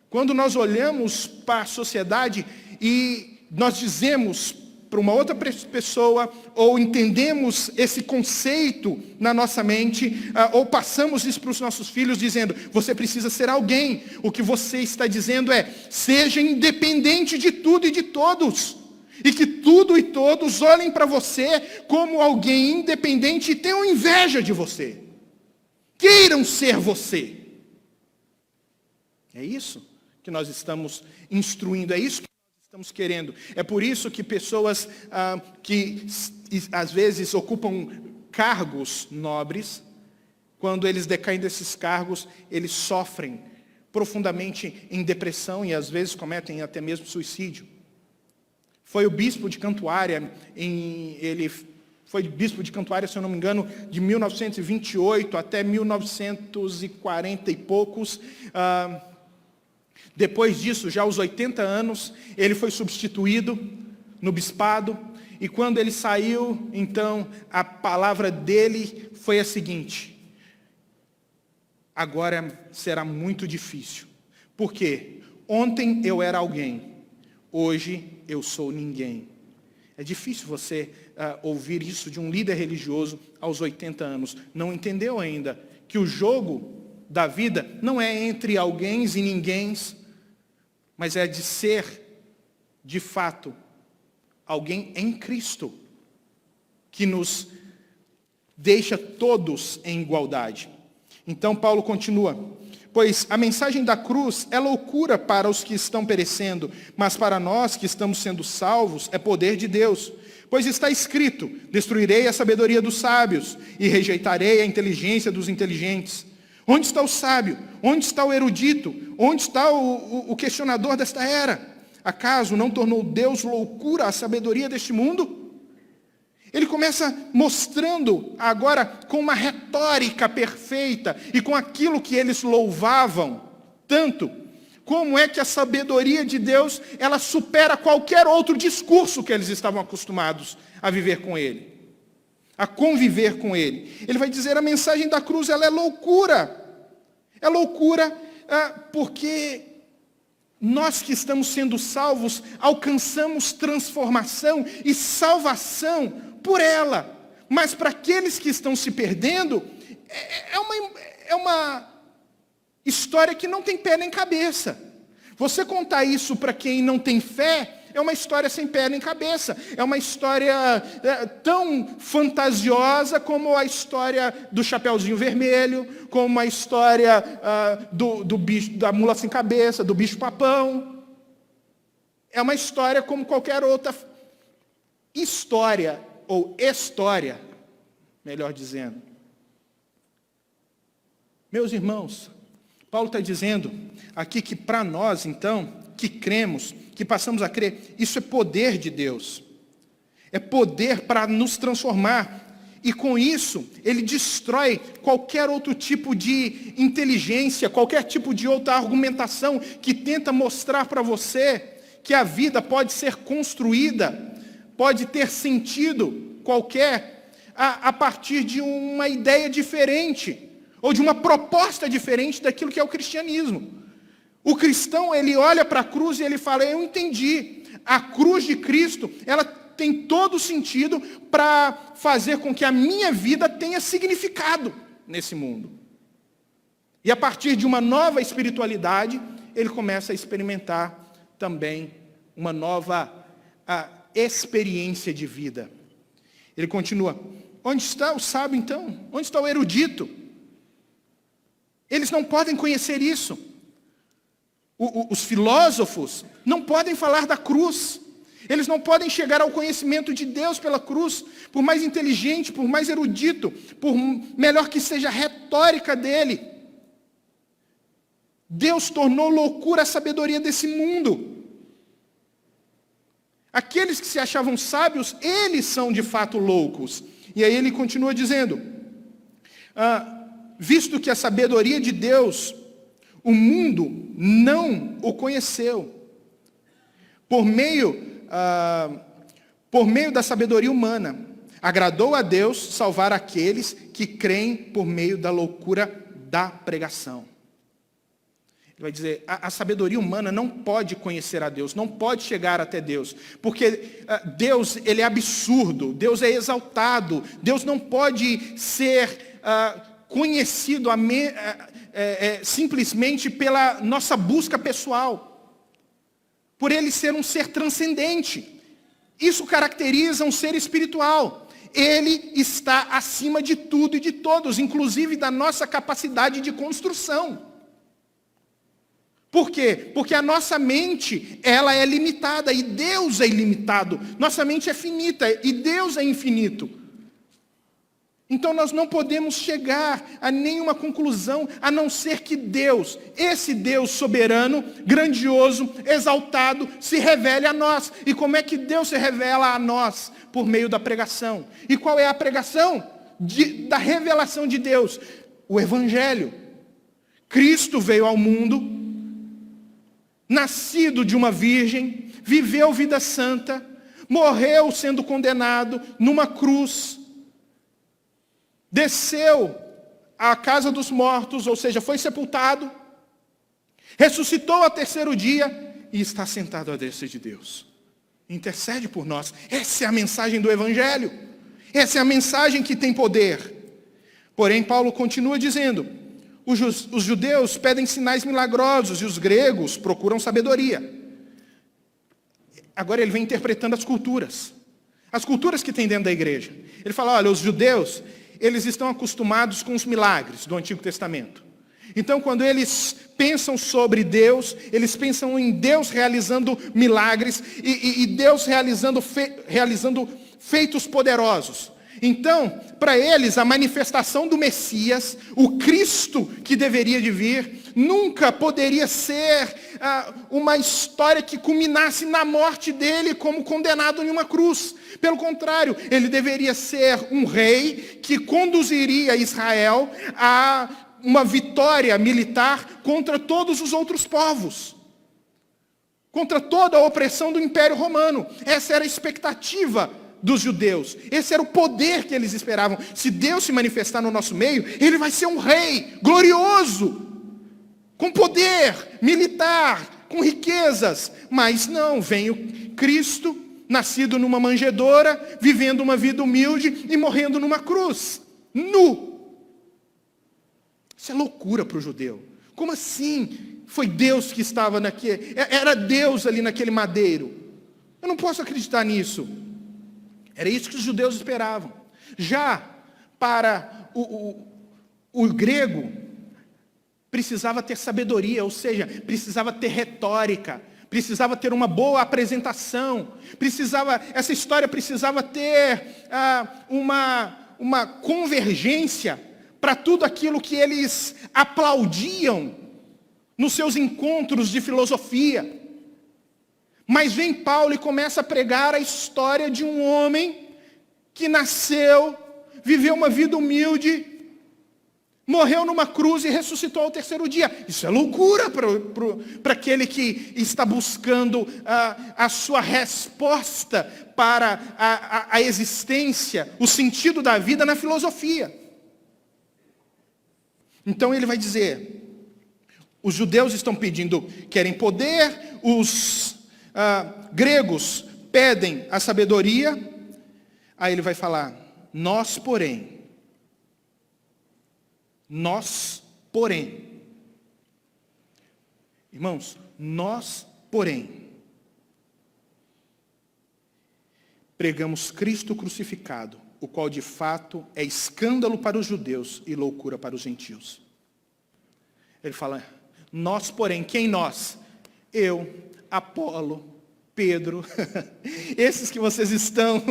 Speaker 1: quando nós olhamos para a sociedade e nós dizemos para uma outra pessoa, ou entendemos esse conceito na nossa mente, ou passamos isso para os nossos filhos dizendo: você precisa ser alguém. O que você está dizendo é: seja independente de tudo e de todos. E que tudo e todos olhem para você como alguém independente e tenham inveja de você. Queiram ser você. É isso que nós estamos instruindo, é isso que nós estamos querendo. É por isso que pessoas que às vezes ocupam cargos nobres, quando eles decaem desses cargos, eles sofrem profundamente em depressão e às vezes cometem até mesmo suicídio. Foi o bispo de Cantuária, ele foi bispo de Cantuária, se eu não me engano, de 1928 até 1940 e poucos. Depois disso, já aos 80 anos, ele foi substituído no bispado. E quando ele saiu, então, a palavra dele foi a seguinte: agora será muito difícil. Por quê? Ontem eu era alguém, hoje eu sou ninguém. É difícil você ouvir isso de um líder religioso aos 80 anos. Não entendeu ainda que o jogo da vida não é entre alguéms e ninguéms, mas é de ser, de fato, alguém em Cristo, que nos deixa todos em igualdade. Então Paulo continua: pois a mensagem da cruz é loucura para os que estão perecendo, mas para nós que estamos sendo salvos é poder de Deus. Pois está escrito: destruirei a sabedoria dos sábios e rejeitarei a inteligência dos inteligentes. Onde está o sábio? Onde está o erudito? Onde está o questionador desta era? Acaso não tornou Deus loucura a sabedoria deste mundo? Ele começa mostrando agora com uma retórica perfeita e com aquilo que eles louvavam tanto, como é que a sabedoria de Deus, ela supera qualquer outro discurso que eles estavam acostumados a viver com ele, a conviver com ele. Ele vai dizer: a mensagem da cruz, ela é loucura. É loucura porque nós que estamos sendo salvos, alcançamos transformação e salvação por ela. Mas para aqueles que estão se perdendo, é uma história que não tem pé nem cabeça. Você contar isso para quem não tem fé, é uma história sem pé nem cabeça. É uma história tão fantasiosa como a história do Chapeuzinho Vermelho, como a história do bicho, da mula sem cabeça, do bicho papão. É uma história como qualquer outra história, ou história, melhor dizendo. Meus irmãos, Paulo está dizendo aqui que para nós, então, que cremos, que passamos a crer, isso é poder de Deus. É poder para nos transformar. E com isso, ele destrói qualquer outro tipo de inteligência, qualquer tipo de outra argumentação que tenta mostrar para você que a vida pode ser construída, pode ter sentido qualquer, a partir de uma ideia diferente, ou de uma proposta diferente daquilo que é o cristianismo. O cristão, ele olha para a cruz e ele fala: eu entendi, a cruz de Cristo, ela tem todo o sentido para fazer com que a minha vida tenha significado nesse mundo. E a partir de uma nova espiritualidade, ele começa a experimentar também uma nova experiência de vida. Ele continua: onde está o sábio então? Onde está o erudito? Eles não podem conhecer isso. Os filósofos não podem falar da cruz. Eles não podem chegar ao conhecimento de Deus pela cruz, por mais inteligente, por mais erudito, por melhor que seja a retórica dele. Deus tornou loucura a sabedoria desse mundo. Aqueles que se achavam sábios, eles são de fato loucos. E aí ele continua dizendo: visto que a sabedoria de Deus, o mundo não o conheceu. Por meio da sabedoria humana, agradou a Deus salvar aqueles que creem por meio da loucura da pregação. Ele vai dizer, a sabedoria humana não pode conhecer a Deus, não pode chegar até Deus, porque Deus, ele é absurdo, Deus é exaltado, Deus não pode ser conhecido simplesmente pela nossa busca pessoal, por ele ser um ser transcendente. Isso caracteriza um ser espiritual. Ele está acima de tudo e de todos, inclusive da nossa capacidade de construção. Por quê? Porque a nossa mente, ela é limitada e Deus é ilimitado. Nossa mente é finita e Deus é infinito. Então nós não podemos chegar a nenhuma conclusão, a não ser que Deus, esse Deus soberano, grandioso, exaltado, se revele a nós. E como é que Deus se revela a nós? Por meio da pregação. E qual é a pregação? Da revelação de Deus. O Evangelho. Cristo veio ao mundo, nascido de uma virgem, viveu vida santa, morreu sendo condenado numa cruz, desceu à casa dos mortos, ou seja, foi sepultado, ressuscitou ao terceiro dia e está sentado à destra de Deus. Intercede por nós. Essa é a mensagem do Evangelho. Essa é a mensagem que tem poder. Porém, Paulo continua dizendo, os judeus pedem sinais milagrosos e os gregos procuram sabedoria. Agora ele vem interpretando as culturas que tem dentro da igreja. Ele fala, olha, os judeus, eles estão acostumados com os milagres do Antigo Testamento. Então, quando eles pensam sobre Deus, eles pensam em Deus realizando milagres e Deus realizando feitos poderosos. Então, para eles, a manifestação do Messias, o Cristo que deveria de vir, nunca poderia ser uma história que culminasse na morte dele como condenado em uma cruz. Pelo contrário, ele deveria ser um rei que conduziria Israel a uma vitória militar contra todos os outros povos, contra toda a opressão do Império Romano. Essa era a expectativa dos judeus. Esse era o poder que eles esperavam. Se Deus se manifestar no nosso meio, ele vai ser um rei glorioso, com poder militar, com riquezas. Mas não, vem o Cristo, nascido numa manjedoura, vivendo uma vida humilde e morrendo numa cruz, nu. Isso é loucura para o judeu. Como assim? Foi Deus que estava naquele... Era Deus ali naquele madeiro. Eu não posso acreditar nisso. Era isso que os judeus esperavam. Já para o grego, precisava ter sabedoria, ou seja, precisava ter retórica, precisava ter uma boa apresentação, essa história precisava ter uma convergência para tudo aquilo que eles aplaudiam nos seus encontros de filosofia. Mas vem Paulo e começa a pregar a história de um homem que nasceu, viveu uma vida humilde, morreu numa cruz e ressuscitou ao terceiro dia. Isso é loucura para aquele que está buscando a sua resposta para a existência, o sentido da vida na filosofia. Então ele vai dizer, os judeus estão pedindo, querem poder, os gregos pedem a sabedoria. Aí ele vai falar, nós porém. Irmãos, nós porém pregamos Cristo crucificado, o qual de fato é escândalo para os judeus e loucura para os gentios. Ele fala, nós porém, quem nós? Eu, Apolo, Pedro, esses que vocês estão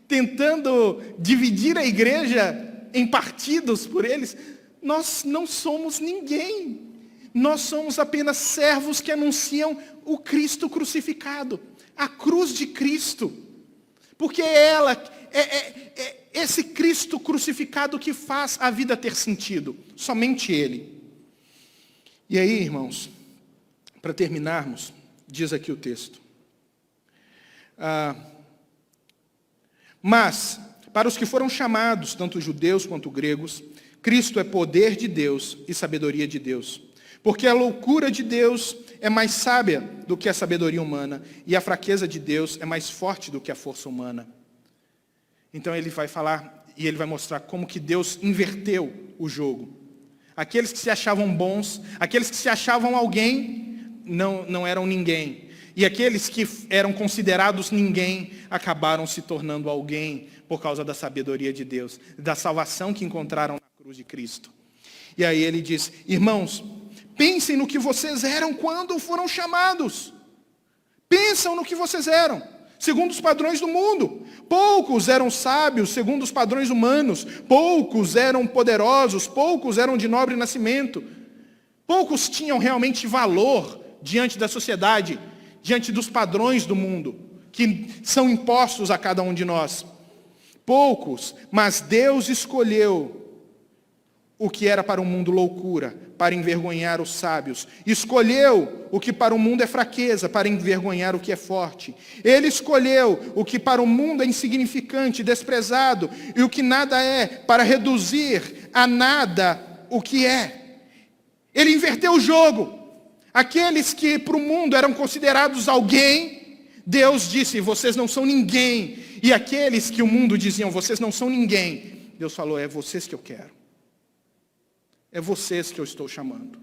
Speaker 1: tentando dividir a igreja em partidos por eles, nós não somos ninguém. Nós somos apenas servos que anunciam o Cristo crucificado, a cruz de Cristo. Porque é esse Cristo crucificado que faz a vida ter sentido, somente Ele. E aí, irmãos, para terminarmos, diz aqui o texto. Mas, para os que foram chamados, tanto judeus quanto gregos, Cristo é poder de Deus e sabedoria de Deus. Porque a loucura de Deus é mais sábia do que a sabedoria humana, e a fraqueza de Deus é mais forte do que a força humana. Então ele vai falar, e ele vai mostrar como que Deus inverteu o jogo. Aqueles que se achavam bons, aqueles que se achavam alguém, não eram ninguém. E aqueles que eram considerados ninguém, acabaram se tornando alguém por causa da sabedoria de Deus, da salvação que encontraram na cruz de Cristo. E aí ele diz, irmãos, pensem no que vocês eram quando foram chamados. Pensam no que vocês eram, segundo os padrões do mundo. Poucos eram sábios, segundo os padrões humanos. Poucos eram poderosos, poucos eram de nobre nascimento. Poucos tinham realmente valor diante da sociedade, diante dos padrões do mundo, que são impostos a cada um de nós. Poucos, mas Deus escolheu o que era para o mundo loucura, para envergonhar os sábios. Escolheu o que para o mundo é fraqueza, para envergonhar o que é forte. Ele escolheu o que para o mundo é insignificante, desprezado, e o que nada é, para reduzir a nada o que é. Ele inverteu o jogo. Aqueles que para o mundo eram considerados alguém, Deus disse, vocês não são ninguém. E aqueles que o mundo diziam, vocês não são ninguém, Deus falou, é vocês que eu quero. É vocês que eu estou chamando.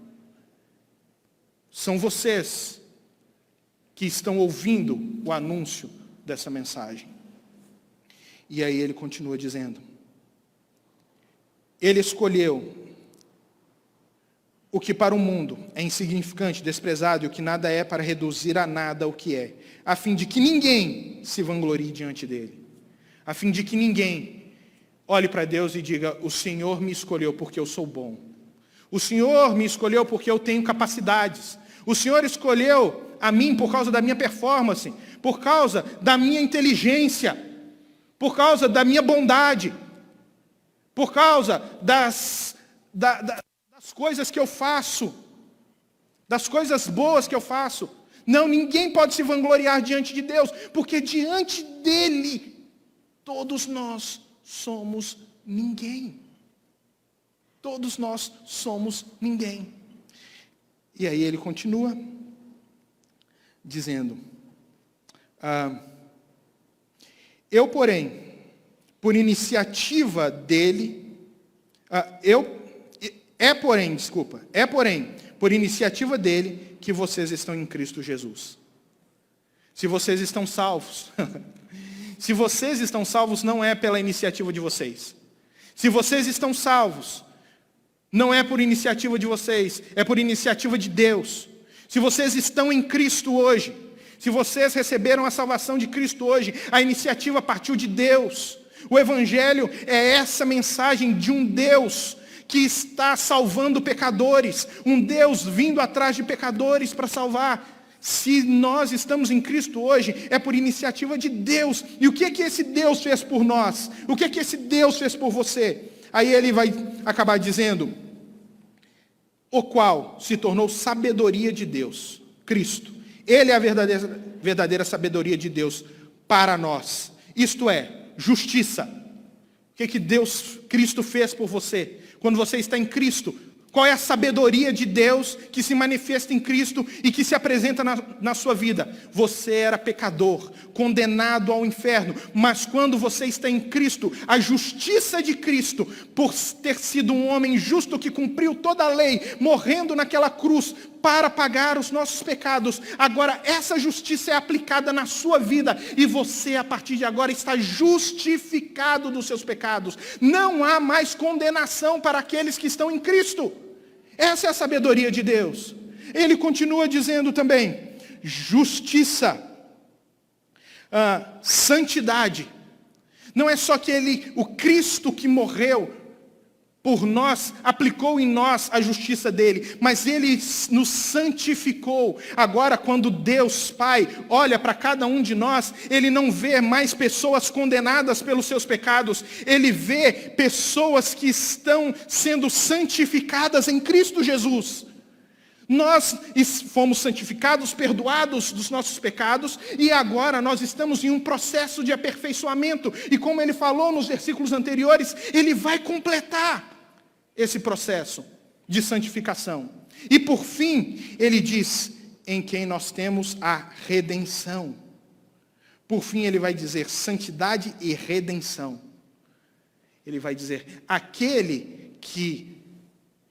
Speaker 1: São vocês que estão ouvindo o anúncio dessa mensagem. E aí ele continua dizendo, ele escolheu o que para o mundo é insignificante, desprezado, e o que nada é, para reduzir a nada o que é, a fim de que ninguém se vanglorie diante dele. A fim de que ninguém olhe para Deus e diga, o Senhor me escolheu porque eu sou bom. O Senhor me escolheu porque eu tenho capacidades. O Senhor escolheu a mim por causa da minha performance, por causa da minha inteligência, por causa da minha bondade, por causa das coisas que eu faço, das coisas boas que eu faço. Não, ninguém pode se vangloriar diante de Deus, porque diante dele, todos nós somos ninguém. Todos nós somos ninguém. E aí ele continua dizendo, eu, porém, por iniciativa dele, por iniciativa dele, que vocês estão em Cristo Jesus. Se vocês estão salvos, se vocês estão salvos, não é pela iniciativa de vocês. Se vocês estão salvos, não é por iniciativa de vocês, é por iniciativa de Deus. Se vocês estão em Cristo hoje, se vocês receberam a salvação de Cristo hoje, a iniciativa partiu de Deus. O Evangelho é essa mensagem de um Deus que está salvando pecadores, um Deus vindo atrás de pecadores para salvar. Se nós estamos em Cristo hoje, é por iniciativa de Deus. E o que é que esse Deus fez por nós? O que é que esse Deus fez por você? Aí ele vai acabar dizendo, o qual se tornou sabedoria de Deus, Cristo. Ele é a verdadeira sabedoria de Deus para nós. Isto é, justiça. O que Cristo fez por você? Quando você está em Cristo, Qual é a sabedoria de Deus que se manifesta em Cristo e que se apresenta na sua vida? Você era pecador, condenado ao inferno, mas quando você está em Cristo, a justiça de Cristo, por ter sido um homem justo que cumpriu toda a lei, morrendo naquela cruz para pagar os nossos pecados, agora essa justiça é aplicada na sua vida e você, a partir de agora, está justificado dos seus pecados. Não há mais condenação para aqueles que estão em Cristo. Essa é a sabedoria de Deus. Ele continua dizendo também, justiça, santidade. Não é só que o Cristo que morreu por nós, aplicou em nós a justiça dele, mas ele nos santificou. Agora, quando Deus Pai olha para cada um de nós, ele não vê mais pessoas condenadas pelos seus pecados, ele vê pessoas que estão sendo santificadas em Cristo Jesus. Nós fomos santificados, perdoados dos nossos pecados, e agora nós estamos em um processo de aperfeiçoamento, e como ele falou nos versículos anteriores, ele vai completar esse processo de santificação. E por fim, ele diz, em quem nós temos a redenção. Por fim, ele vai dizer santidade e redenção. Ele vai dizer, aquele que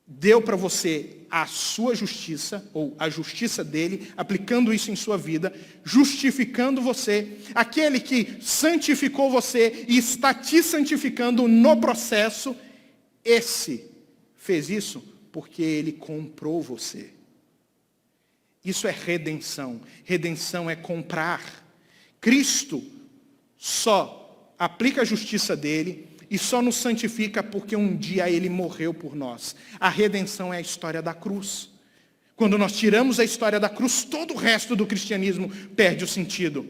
Speaker 1: deu para você a sua justiça, ou a justiça dele, aplicando isso em sua vida, justificando você, aquele que santificou você e está te santificando no processo, esse fez isso porque ele comprou você. Isso é redenção. Redenção é comprar. Cristo só aplica a justiça dele e só nos santifica porque um dia ele morreu por nós. A redenção é a história da cruz. Quando nós tiramos a história da cruz, todo o resto do cristianismo perde o sentido.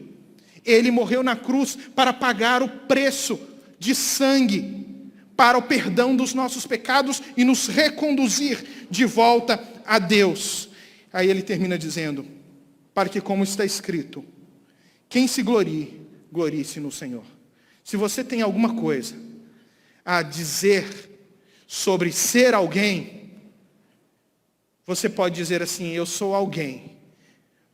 Speaker 1: Ele morreu na cruz para pagar o preço de sangue para o perdão dos nossos pecados e nos reconduzir de volta a Deus. Aí ele termina dizendo, para que como está escrito, quem se glorie, glorie-se no Senhor. Se você tem alguma coisa a dizer sobre ser alguém, você pode dizer assim, eu sou alguém,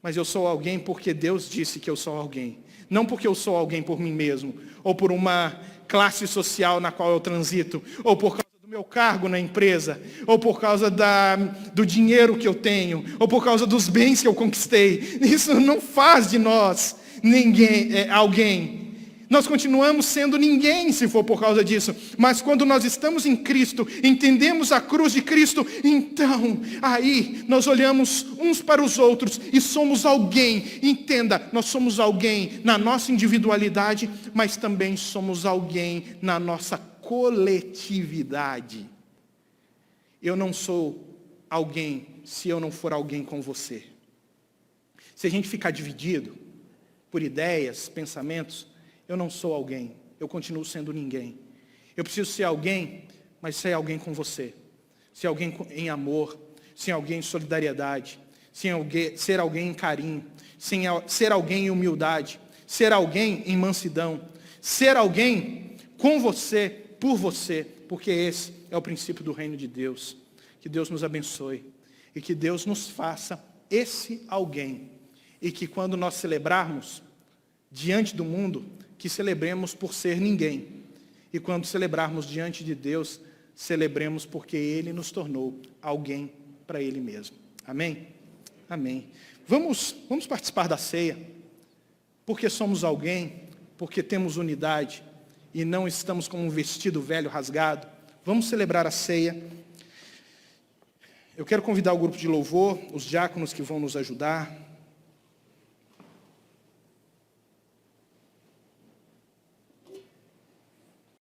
Speaker 1: mas eu sou alguém porque Deus disse que eu sou alguém. Não porque eu sou alguém por mim mesmo, ou por uma classe social na qual eu transito, ou por causa do meu cargo na empresa, ou por causa do dinheiro que eu tenho, ou por causa dos bens que eu conquistei. Isso não faz de nós alguém. Nós continuamos sendo ninguém se for por causa disso. Mas quando nós estamos em Cristo, entendemos a cruz de Cristo, então, aí nós olhamos uns para os outros e somos alguém. Entenda, nós somos alguém na nossa individualidade, mas também somos alguém na nossa coletividade. Eu não sou alguém se eu não for alguém com você. Se a gente ficar dividido por ideias, pensamentos, eu não sou alguém, eu continuo sendo ninguém. Eu preciso ser alguém, mas ser alguém com você. Ser alguém em amor, ser alguém em solidariedade, ser alguém em carinho, ser alguém em humildade, ser alguém em mansidão, ser alguém com você, por você, porque esse é o princípio do reino de Deus. Que Deus nos abençoe e que Deus nos faça esse alguém. E que quando nós celebrarmos diante do mundo, que celebremos por ser ninguém. E quando celebrarmos diante de Deus, celebremos porque Ele nos tornou alguém para Ele mesmo. Amém? Amém. Vamos participar da ceia, porque somos alguém, porque temos unidade e não estamos com um vestido velho rasgado. Vamos celebrar a ceia. Eu quero convidar o grupo de louvor, os diáconos que vão nos ajudar.